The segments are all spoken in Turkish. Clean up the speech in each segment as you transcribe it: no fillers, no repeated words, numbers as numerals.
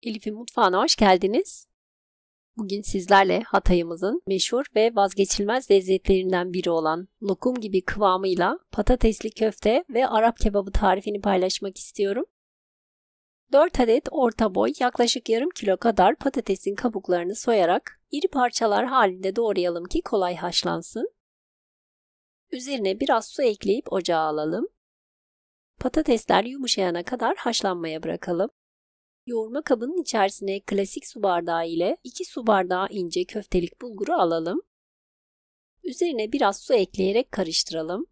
Elif'in mutfağına hoş geldiniz. Bugün sizlerle Hatay'ımızın meşhur ve vazgeçilmez lezzetlerinden biri olan lokum gibi kıvamıyla patatesli köfte ve Arap kebabı tarifini paylaşmak istiyorum. 4 adet orta boy yaklaşık yarım kilo kadar patatesin kabuklarını soyarak iri parçalar halinde doğrayalım ki kolay haşlansın. Üzerine biraz su ekleyip ocağa alalım. Patatesler yumuşayana kadar haşlanmaya bırakalım. Yoğurma kabının içerisine klasik su bardağı ile 2 su bardağı ince köftelik bulguru alalım. Üzerine biraz su ekleyerek karıştıralım.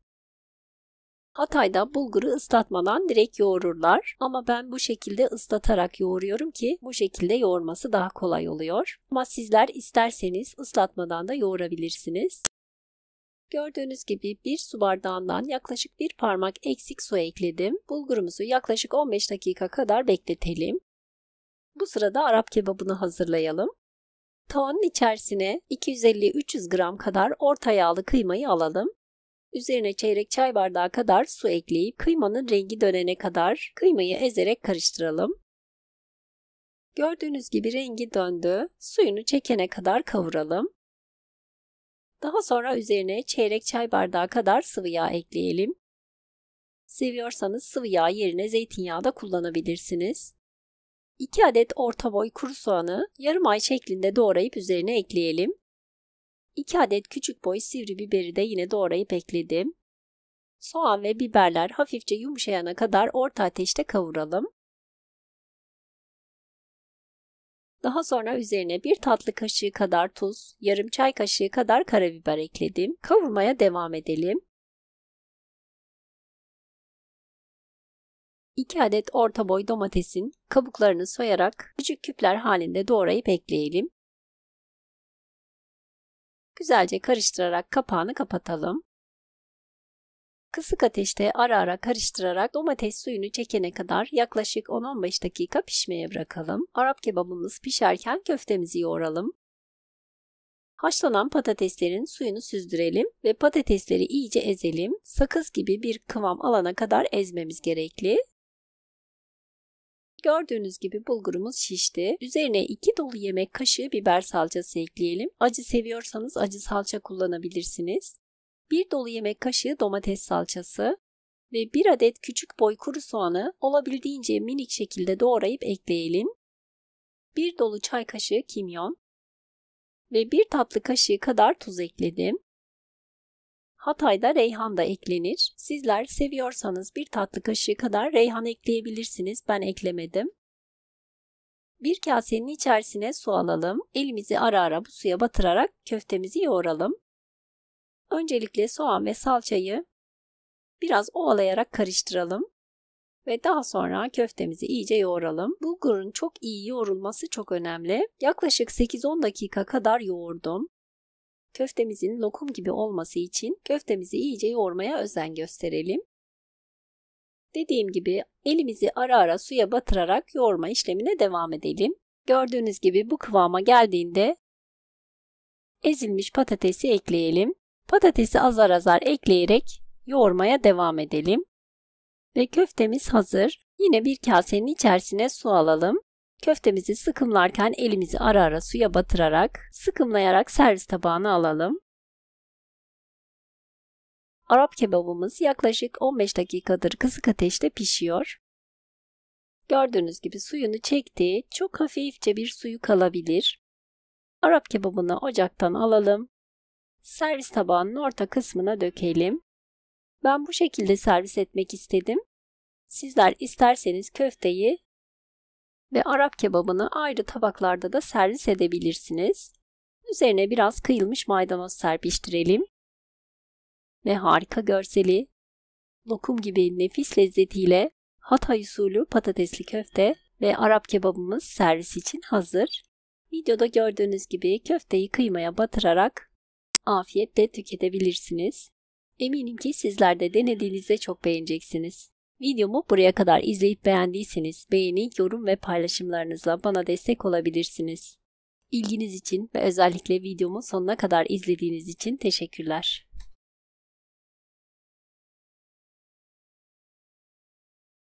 Hatay'da bulguru ıslatmadan direkt yoğururlar ama ben bu şekilde ıslatarak yoğuruyorum ki bu şekilde yoğurması daha kolay oluyor. Ama sizler isterseniz ıslatmadan da yoğurabilirsiniz. Gördüğünüz gibi 1 su bardağından yaklaşık 1 parmak eksik su ekledim. Bulgurumuzu yaklaşık 15 dakika kadar bekletelim. Bu sırada Arap kebabını hazırlayalım. Tavanın içerisine 250-300 gram kadar orta yağlı kıymayı alalım. Üzerine çeyrek çay bardağı kadar su ekleyip kıymanın rengi dönene kadar kıymayı ezerek karıştıralım. Gördüğünüz gibi rengi döndü. Suyunu çekene kadar kavuralım. Daha sonra üzerine çeyrek çay bardağı kadar sıvı yağ ekleyelim. Seviyorsanız sıvı yağ yerine zeytinyağı da kullanabilirsiniz. 2 adet orta boy kuru soğanı yarım ay şeklinde doğrayıp üzerine ekleyelim. 2 adet küçük boy sivri biberi de yine doğrayıp ekledim. Soğan ve biberler hafifçe yumuşayana kadar orta ateşte kavuralım. Daha sonra üzerine 1 tatlı kaşığı kadar tuz, yarım çay kaşığı kadar karabiber ekledim. Kavurmaya devam edelim. 2 adet orta boy domatesin kabuklarını soyarak küçük küpler halinde doğrayıp ekleyelim. Güzelce karıştırarak kapağını kapatalım. Kısık ateşte ara ara karıştırarak domates suyunu çekene kadar yaklaşık 10-15 dakika pişmeye bırakalım. Arap kebabımız pişerken köftemizi yoğuralım. Haşlanan patateslerin suyunu süzdürelim ve patatesleri iyice ezelim. Sakız gibi bir kıvam alana kadar ezmemiz gerekli. Gördüğünüz gibi bulgurumuz şişti. Üzerine 2 dolu yemek kaşığı biber salçası ekleyelim. Acı seviyorsanız acı salça kullanabilirsiniz. 1 dolu yemek kaşığı domates salçası ve 1 adet küçük boy kuru soğanı olabildiğince minik şekilde doğrayıp ekleyelim. 1 dolu çay kaşığı kimyon ve 1 tatlı kaşığı kadar tuz ekledim. Hatay'da reyhan da eklenir. Sizler seviyorsanız 1 tatlı kaşığı kadar reyhan ekleyebilirsiniz. Ben eklemedim. Bir kasenin içerisine su alalım. Elimizi ara ara bu suya batırarak köftemizi yoğuralım. Öncelikle soğan ve salçayı biraz ovalayarak karıştıralım. Ve daha sonra köftemizi iyice yoğuralım. Bulgurun çok iyi yoğrulması çok önemli. Yaklaşık 8-10 dakika kadar yoğurdum. Köftemizin lokum gibi olması için köftemizi iyice yoğurmaya özen gösterelim. Dediğim gibi elimizi ara ara suya batırarak yoğurma işlemine devam edelim. Gördüğünüz gibi bu kıvama geldiğinde ezilmiş patatesi ekleyelim. Patatesi azar azar ekleyerek yoğurmaya devam edelim. Ve köftemiz hazır. Yine bir kasenin içerisine su alalım. Köftemizi sıkımlarken elimizi ara ara suya batırarak, sıkımlayarak servis tabağına alalım. Arap kebabımız yaklaşık 15 dakikadır kısık ateşte pişiyor. Gördüğünüz gibi suyunu çekti. Çok hafifçe bir suyu kalabilir. Arap kebabını ocaktan alalım. Servis tabağının orta kısmına dökelim. Ben bu şekilde servis etmek istedim. Sizler isterseniz köfteyi ve Arap kebabını ayrı tabaklarda da servis edebilirsiniz. Üzerine biraz kıyılmış maydanoz serpiştirelim. Ve harika görseli, lokum gibi nefis lezzetiyle Hatay usulü patatesli köfte ve Arap kebabımız servis için hazır. Videoda gördüğünüz gibi köfteyi kıymaya batırarak afiyetle tüketebilirsiniz. Eminim ki sizler de denediğinizde çok beğeneceksiniz. Videomu buraya kadar izleyip beğendiyseniz beğeni, yorum ve paylaşımlarınızla bana destek olabilirsiniz. İlginiz için ve özellikle videomu sonuna kadar izlediğiniz için teşekkürler.